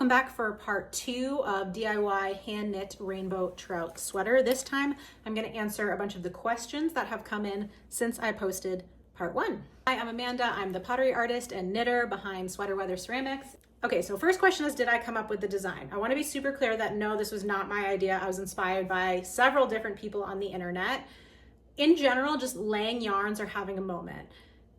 Welcome back for part 2 of DIY hand knit rainbow trout sweater. This time I'm going to answer a bunch of the questions that have come in since I posted part 1. Hi, I'm Amanda. I'm the pottery artist and knitter behind Sweater Weather Ceramics. Okay, so first question is, did I come up with the design? I want to be super clear that no, this was not my idea. I was inspired by several different people on the internet. In general, just laying yarns or having a moment.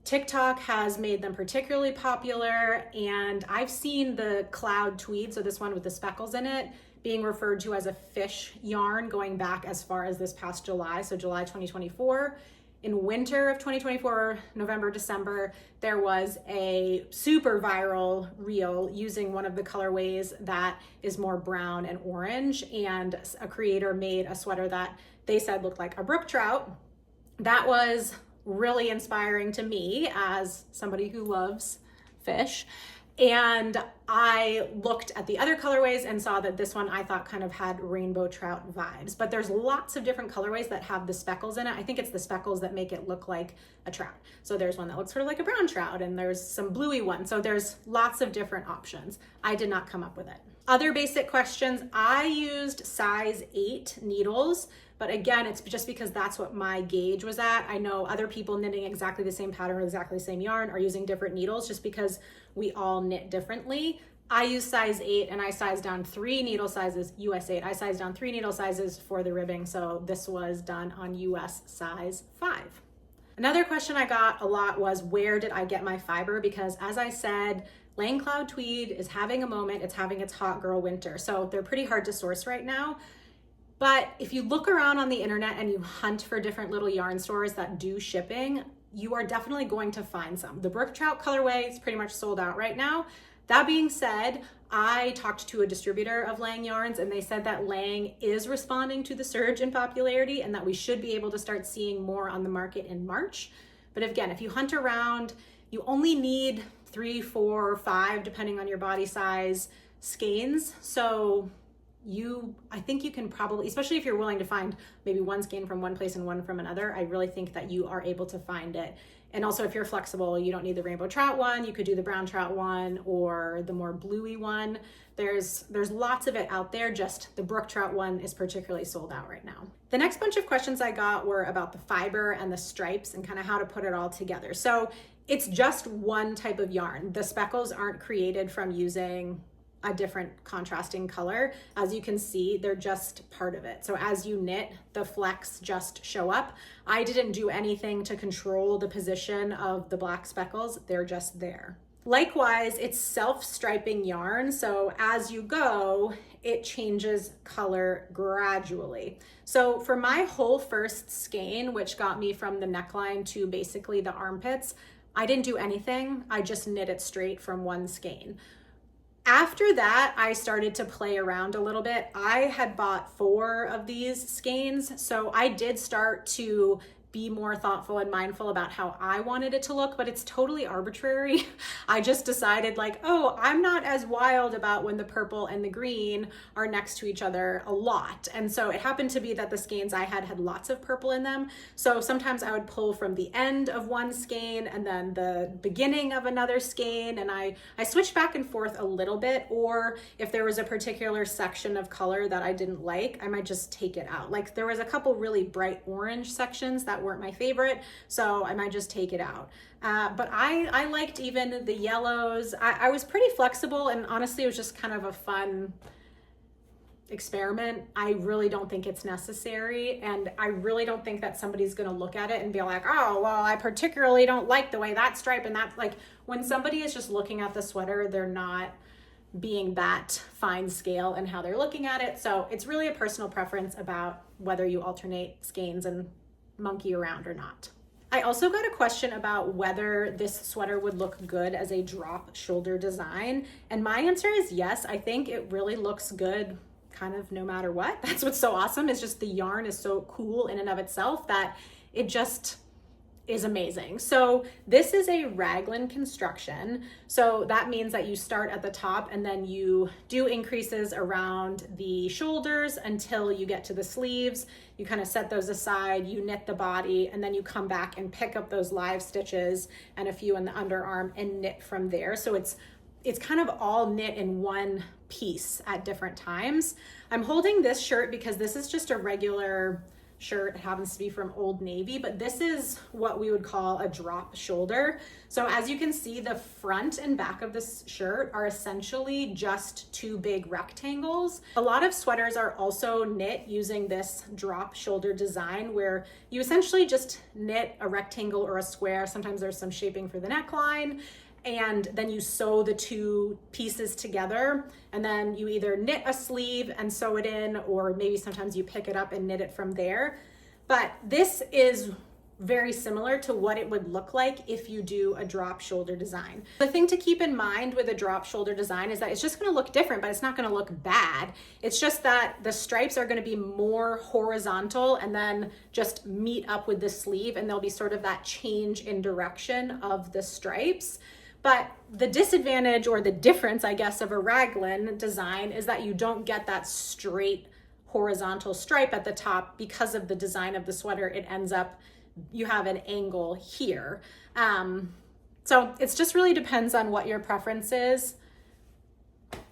TikTok has made them particularly popular, and I've seen the cloud tweed, so this one with the speckles in it, being referred to as a fish yarn going back as far as this past July, so July 2024. In winter of 2024, November, December, there was a super viral reel using one of the colorways that is more brown and orange, and a creator made a sweater that they said looked like a brook trout. That was really inspiring to me as somebody who loves fish. And I looked at the other colorways and saw that this one I thought kind of had rainbow trout vibes, but there's lots of different colorways that have the speckles in it. I think it's the speckles that make it look like a trout. So there's one that looks sort of like a brown trout, and there's some bluey ones. So there's lots of different options. I did not come up with it. Other basic questions, I used size 8 needles, but again, it's just because that's what my gauge was at. I know other people knitting exactly the same pattern, exactly the same yarn are using different needles just because we all knit differently. I use size 8 and I sized down 3 needle sizes, US 8. I sized down 3 needle sizes for the ribbing, so this was done on US size 5. Another question I got a lot was, where did I get my fiber? Because as I said, laying cloud tweed is having a moment. It's having its hot girl winter. So they're pretty hard to source right now. But if you look around on the internet and you hunt for different little yarn stores that do shipping, you are definitely going to find some. The brook trout colorway is pretty much sold out right now. That being said, I talked to a distributor of Lang yarns and they said that Lang is responding to the surge in popularity and that we should be able to start seeing more on the market in March. But again, if you hunt around, you only need 3, 4, 5, depending on your body size, skeins. So I think you can probably, especially if you're willing to find maybe one skein from one place and one from another, I really think that you are able to find it. And also if you're flexible, you don't need the rainbow trout one, you could do the brown trout one or the more bluey one. There's lots of it out there, just the brook trout one is particularly sold out right now. The next bunch of questions I got were about the fiber and the stripes and kind of how to put it all together. So it's just one type of yarn. The speckles aren't created from using a different contrasting color. As you can see, they're just part of it. So as you knit, the flecks just show up. I didn't do anything to control the position of the black speckles. They're just there. Likewise, it's self-striping yarn. So as you go, it changes color gradually. So for my whole first skein, which got me from the neckline to basically the armpits, I didn't do anything. I just knit it straight from one skein. After that, I started to play around a little bit. I had bought 4 of these skeins, so I did start to be more thoughtful and mindful about how I wanted it to look, but it's totally arbitrary. I just decided like, oh, I'm not as wild about when the purple and the green are next to each other a lot. And so it happened to be that the skeins I had lots of purple in them. So sometimes I would pull from the end of one skein and then the beginning of another skein. And I switched back and forth a little bit, or if there was a particular section of color that I didn't like, I might just take it out. Like there was a couple really bright orange sections that weren't my favorite, so I might just take it out. But I liked even the yellows. I was pretty flexible, and honestly it was just kind of a fun experiment. I really don't think it's necessary, and I really don't think that somebody's going to look at it and be like, oh, well, I particularly don't like the way that stripe and that. Like when somebody is just looking at the sweater, they're not being that fine scale and how they're looking at it. So it's really a personal preference about whether you alternate skeins and monkey around or not. I also got a question about whether this sweater would look good as a drop shoulder design. And my answer is yes. I think it really looks good kind of no matter what. That's what's so awesome, is just the yarn is so cool in and of itself that it just is amazing. So this is a raglan construction. So that means that you start at the top and then you do increases around the shoulders until you get to the sleeves. You kind of set those aside, you knit the body, and then you come back and pick up those live stitches and a few in the underarm and knit from there. So it's it's kind of all knit in one piece at different times. I'm holding this shirt because this is just a regular shirt. It happens to be from Old Navy, but this is what we would call a drop shoulder. So as you can see, the front and back of this shirt are essentially just two big rectangles. A lot of sweaters are also knit using this drop shoulder design where you essentially just knit a rectangle or a square. Sometimes there's some shaping for the neckline, and then you sew the two pieces together, and then you either knit a sleeve and sew it in, or maybe sometimes you pick it up and knit it from there. But this is very similar to what it would look like if you do a drop shoulder design. The thing to keep in mind with a drop shoulder design is that it's just going to look different, but it's not going to look bad. It's just that the stripes are going to be more horizontal and then just meet up with the sleeve, and there'll be sort of that change in direction of the stripes. But the disadvantage, or the difference, I guess, of a raglan design is that you don't get that straight horizontal stripe at the top because of the design of the sweater. It ends up, you have an angle here. So it just really depends on what your preference is.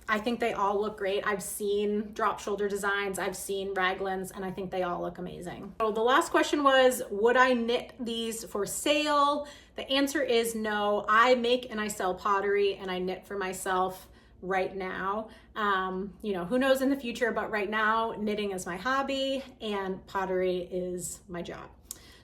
I think they all look great. I've seen drop shoulder designs, I've seen raglans, and I think they all look amazing. So the last question was, would I knit these for sale? The answer is no. I make and I sell pottery, and I knit for myself right now. You know, who knows in the future, but right now knitting is my hobby and pottery is my job.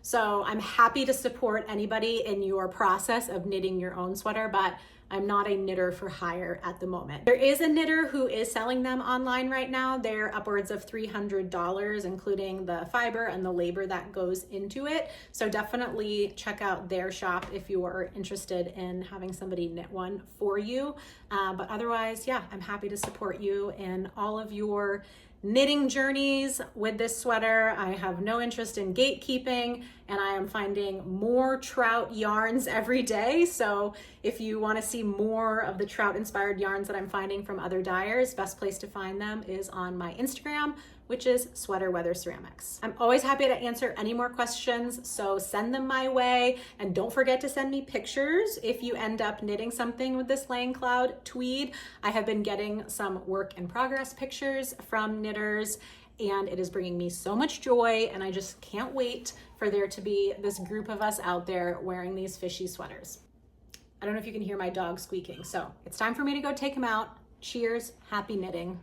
So I'm happy to support anybody in your process of knitting your own sweater, but I'm not a knitter for hire at the moment. There is a knitter who is selling them online right now. They're upwards of $300, including the fiber and the labor that goes into it. So definitely check out their shop if you are interested in having somebody knit one for you. But otherwise, yeah, I'm happy to support you in all of your knitting journeys with this sweater. I have no interest in gatekeeping, and I am finding more Trout yarns every day. So if you want to see more of the Trout inspired yarns that I'm finding from other dyers, best place to find them is on my Instagram, which is Sweater Weather Ceramics. I'm always happy to answer any more questions, so send them my way. And don't forget to send me pictures if you end up knitting something with this Laying Cloud tweed. I have been getting some work in progress pictures from knitters, and it is bringing me so much joy, and I just can't wait for there to be this group of us out there wearing these fishy sweaters. I don't know if you can hear my dog squeaking, so it's time for me to go take him out. Cheers, happy knitting.